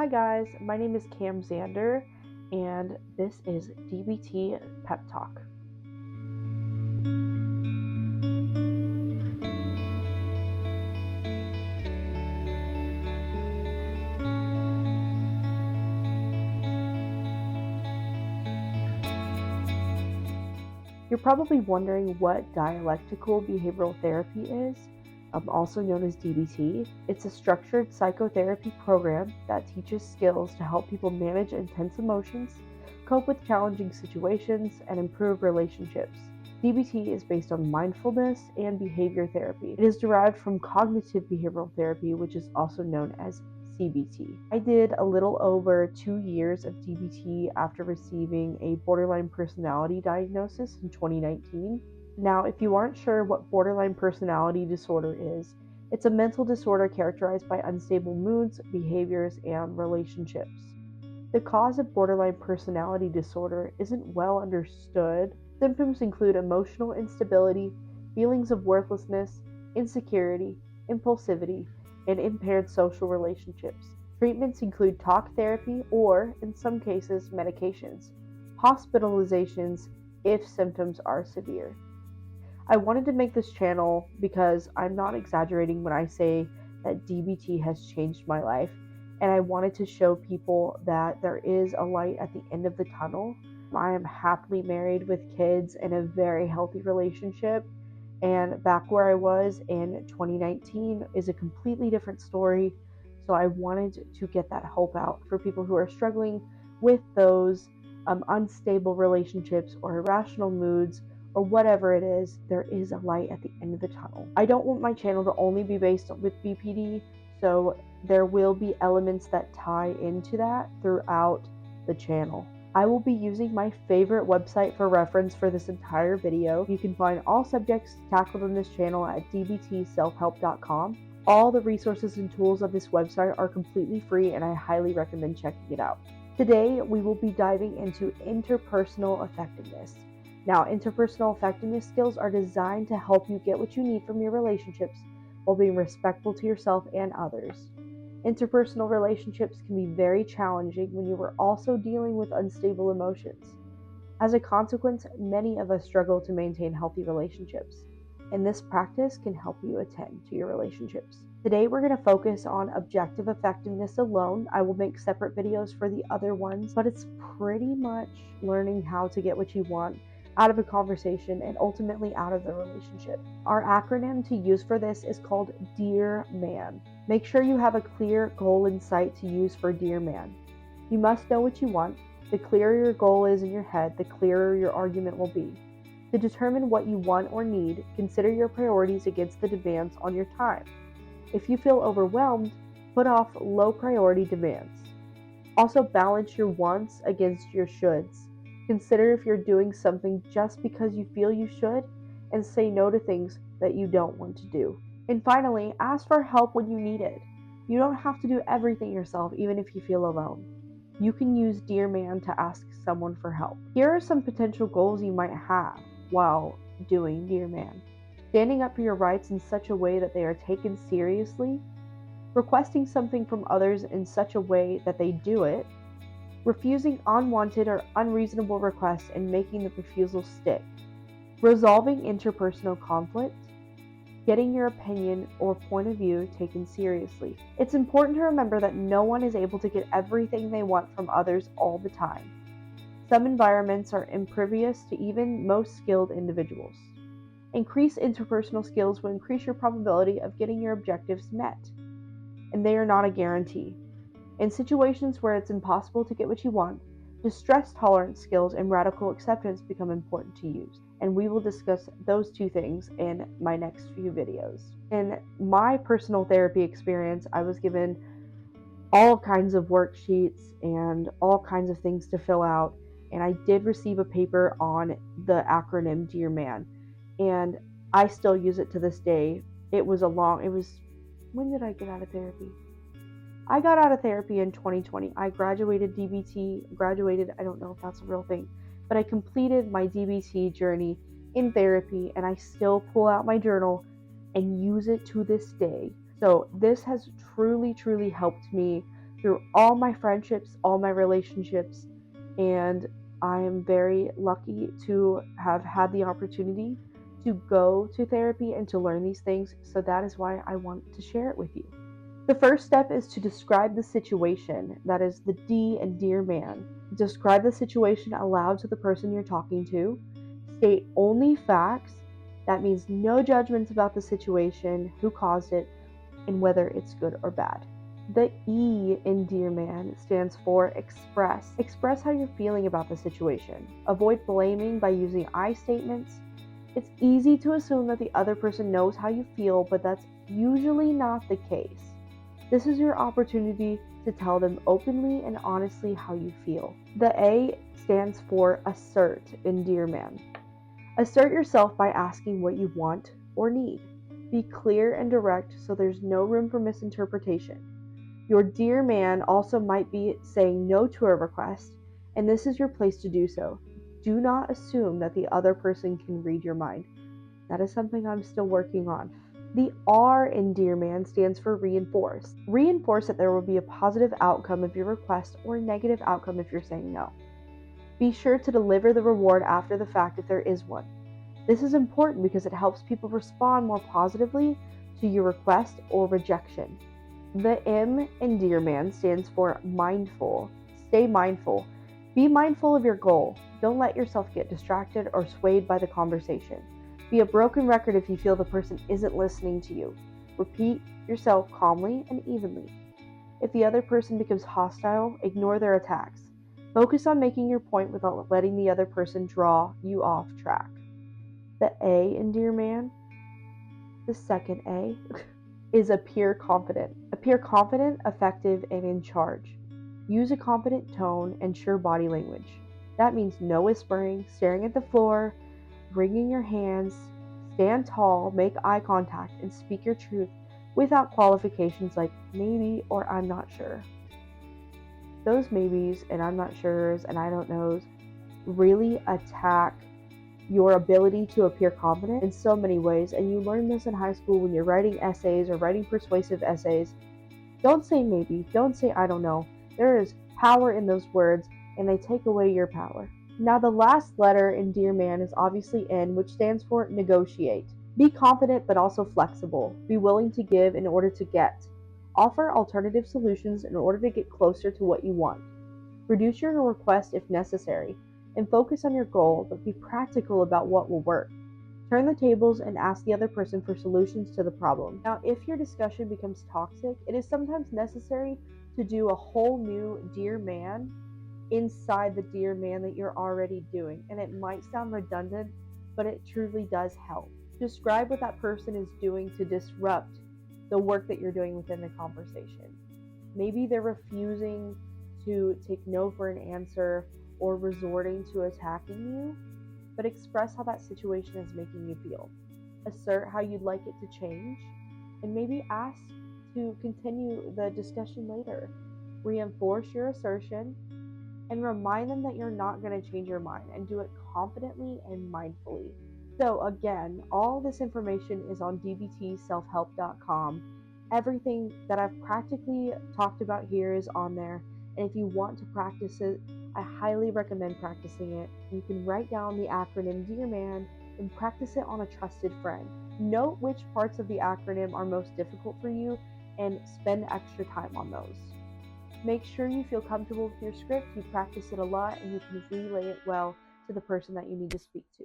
Hi guys, my name is Cam Zander, and this is DBT Pep Talk. You're probably wondering what dialectical behavioral therapy is, also known as DBT. It's a structured psychotherapy program that teaches skills to help people manage intense emotions, cope with challenging situations, and improve relationships. DBT is based on mindfulness and behavior therapy. It is derived from cognitive behavioral therapy, which is also known as CBT. I did a little over 2 years of DBT after receiving a borderline personality diagnosis in 2019. Now, if you aren't sure what borderline personality disorder is, it's a mental disorder characterized by unstable moods, behaviors, and relationships. The cause of borderline personality disorder isn't well understood. Symptoms include emotional instability, feelings of worthlessness, insecurity, impulsivity, and impaired social relationships. Treatments include talk therapy or, in some cases, medications. Hospitalizations if symptoms are severe. I wanted to make this channel because I'm not exaggerating when I say that DBT has changed my life, and I wanted to show people that there is a light at the end of the tunnel. I am happily married with kids in a very healthy relationship, and back where I was in 2019 is a completely different story. So I wanted to get that hope out for people who are struggling with those unstable relationships or irrational moods or whatever it is. There is a light at the end of the tunnel. I don't want my channel to only be based with BPD, so there will be elements that tie into that throughout the channel. I will be using my favorite website for reference for this entire video. You can find all subjects tackled in this channel at dbtselfhelp.com. All the resources and tools of this website are completely free, and I highly recommend checking it out. Today, we will be diving into interpersonal effectiveness. Now, interpersonal effectiveness skills are designed to help you get what you need from your relationships while being respectful to yourself and others. Interpersonal relationships can be very challenging when you are also dealing with unstable emotions. As a consequence, many of us struggle to maintain healthy relationships, and this practice can help you attend to your relationships. Today, we're going to focus on objective effectiveness alone. I will make separate videos for the other ones, but it's pretty much learning how to get what you want out of a conversation and ultimately out of the relationship. Our acronym to use for this is called Dear Man. Make sure you have a clear goal in sight to use for Dear Man. You must know what you want. The clearer your goal is in your head, the clearer your argument will be. To determine what you want or need, consider your priorities against the demands on your time. If you feel overwhelmed, put off low priority demands. Also, balance your wants against your shoulds. Consider if you're doing something just because you feel you should, and say no to things that you don't want to do. And finally, ask for help when you need it. You don't have to do everything yourself, even if you feel alone. You can use Dear Man to ask someone for help. Here are some potential goals you might have while doing Dear Man. Standing up for your rights in such a way that they are taken seriously, requesting something from others in such a way that they do it, refusing unwanted or unreasonable requests and making the refusal stick, resolving interpersonal conflict, getting your opinion or point of view taken seriously. It's important to remember that no one is able to get everything they want from others all the time. Some environments are impervious to even most skilled individuals. Increased interpersonal skills will increase your probability of getting your objectives met, and they are not a guarantee. In situations where it's impossible to get what you want, distress tolerance skills and radical acceptance become important to use, and we will discuss those two things in my next few videos. In my personal therapy experience, I was given all kinds of worksheets and all kinds of things to fill out, and I did receive a paper on the acronym Dear Man, and I still use it to this day. When did I get out of therapy? I got out of therapy in 2020. I graduated DBT, I don't know if that's a real thing, but I completed my DBT journey in therapy, and I still pull out my journal and use it to this day. So this has truly helped me through all my friendships, all my relationships, and I am very lucky to have had the opportunity to go to therapy and to learn these things. So that is why I want to share it with you. The first step is to describe the situation. That is the D in Dear Man. Describe the situation aloud to the person you're talking to. State only facts. That means no judgments about the situation, who caused it, and whether it's good or bad. The E in Dear Man stands for express. Express how you're feeling about the situation. Avoid blaming by using I statements. It's easy to assume that the other person knows how you feel, but that's usually not the case. This is your opportunity to tell them openly and honestly how you feel. The A stands for assert in Dear Man. Assert yourself by asking what you want or need. Be clear and direct so there's no room for misinterpretation. Your Dear Man also might be saying no to a request, and this is your place to do so. Do not assume that the other person can read your mind. That is something I'm still working on. The R in Dear Man stands for reinforce. Reinforce that there will be a positive outcome of your request or a negative outcome if you're saying no. Be sure to deliver the reward after the fact if there is one. This is important because it helps people respond more positively to your request or rejection. The M in Dear Man stands for mindful. Stay mindful. Be mindful of your goal. Don't let yourself get distracted or swayed by the conversation. Be a broken record if you feel the person isn't listening to you. Repeat yourself calmly and evenly. If the other person becomes hostile, ignore their attacks. Focus on making your point without letting the other person draw you off track. The A in Dear Man, the second A, is appear confident. Appear confident, effective, and in charge. Use a confident tone and sure body language. That means no whispering, staring at the floor, wringing your hands. Stand tall, make eye contact, and speak your truth without qualifications like maybe or I'm not sure. Those maybes and I'm not sures and I don't knows really attack your ability to appear confident in so many ways, and you learn this in high school when you're writing essays or writing persuasive essays. Don't say maybe, don't say I don't know. There is power in those words, and they take away your power. Now, the last letter in Dear Man is obviously N, which stands for negotiate. Be confident but also flexible. Be willing to give in order to get. Offer alternative solutions in order to get closer to what you want. Reduce your request if necessary, and focus on your goal, but be practical about what will work. Turn the tables and ask the other person for solutions to the problem. Now, if your discussion becomes toxic, it is sometimes necessary to do a whole new Dear Man inside the Dear Man that you're already doing. And it might sound redundant, but it truly does help. Describe what that person is doing to disrupt the work that you're doing within the conversation. Maybe they're refusing to take no for an answer or resorting to attacking you, but express how that situation is making you feel. Assert how you'd like it to change, and maybe ask to continue the discussion later. Reinforce your assertion and remind them that you're not going to change your mind, and do it confidently and mindfully. So, again, all this information is on dbtselfhelp.com. Everything that I've practically talked about here is on there. And if you want to practice it, I highly recommend practicing it. You can write down the acronym Dear Man and practice it on a trusted friend. Note which parts of the acronym are most difficult for you and spend extra time on those. Make sure you feel comfortable with your script, you practice it a lot, and you can relay it well to the person that you need to speak to.